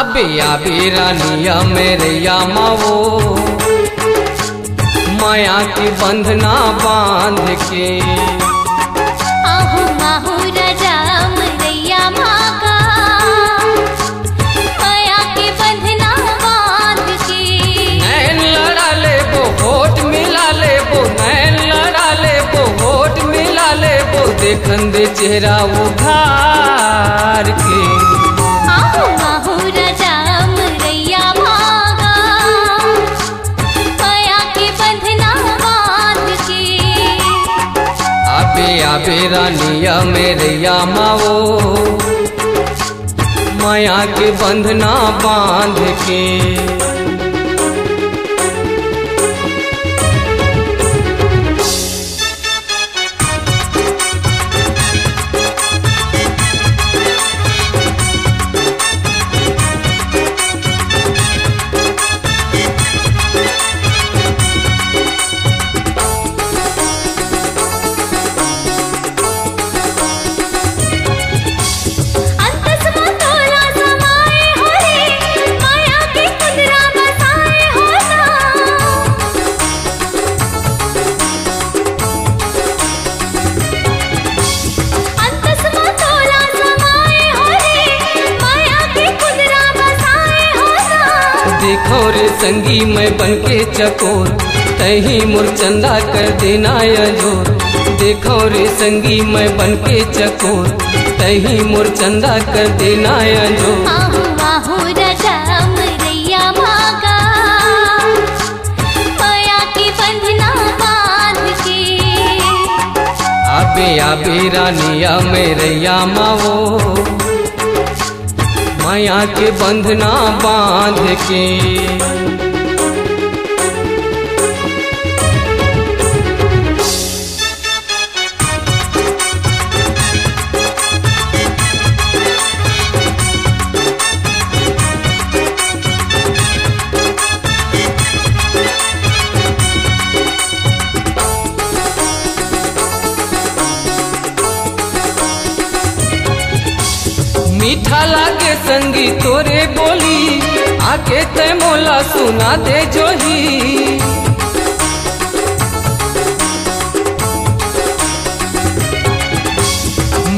आबे आबे रानिया मेरे यामावो माया की बंधना बांध के। आहू आहू राजा मरैया मागा माया की बंधना बांध के। नैन लड़ा ले वो होठ मिला ले वो, नैन लड़ा ले वो होठ मिला ले वो, देखन दे चेहरा उघार के। आहू आहू राजा मरैया मागा माया की बंधना बांध के। आबे आबे रानिया मेरे यामावो माया के बंधना बांध के। देखो रे संगी मैं बनके चकोर, तही मुरचंदा कर देना जोर। देखो रे संगी मैं बनके चकोर, तही मुरचंदा कर देना जोर। आहू आहू राजा मरैया मागा माया की बंधना बांध के। आबे आबे रानिया मेरे यामावो माया के बंधना बांध के। मीठा लागे संगी तोरे बोली, आके ते मोला सुना दे जोही।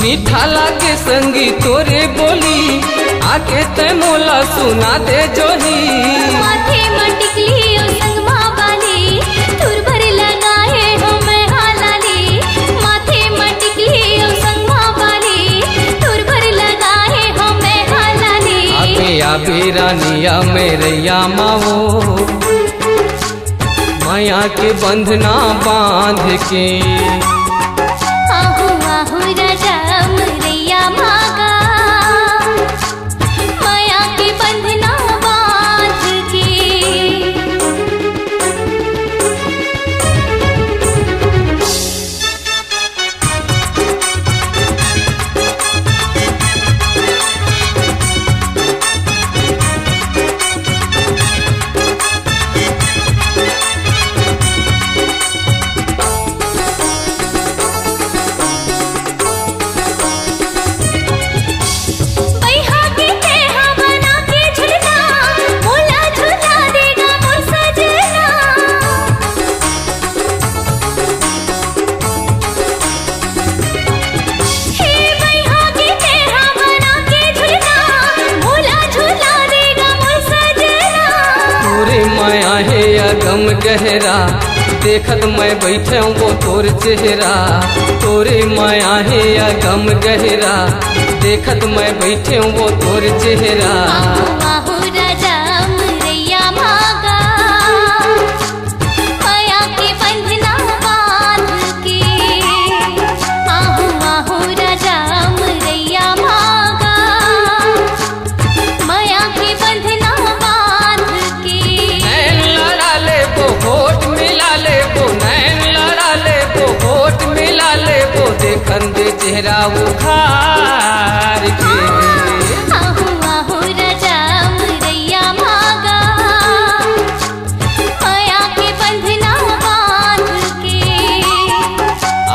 मीठा लागे संगी तोरे बोली, आके ते मोला सुना दे जोही। माथे में टिकली और संगमा वाली, तुर भर लगाए हो मैं हालाली। माथे में टिकली और संगमा वाली, तुर भर लगाए हो मैं हालाली। आबे आबे रानिया मेरे यामावो माया के बंधना बांध के। आहू आहू राजा मरैया मागा माया की बंधना बांध के। गम गहरा देखत मैं बैठे वो तोर चेहरा। तोरे माया है या गम गहरा देखत मैं बैठे वो तोर चेहरा। आहू आहू राजा मरैया मागा माया की बंधना बांध के। आहू आहू राजा मरैया मागा माया की बंधना बांध के। नैन लड़ा ले वो होठ मिला ले वो, नैन लड़ा ले वो होठ मिला ले वो, देखन दे चेहरा उखार के। आहू आहू राजा मरैया मागा माया की बंधना बांध के।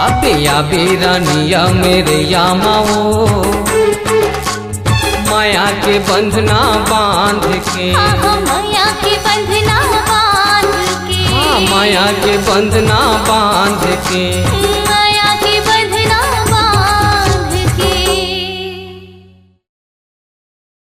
आबे आबे रानिया मेरे यामावो माया के बंधना बांध के, माया के बंधना बांध के, माया के बंधना बांध के।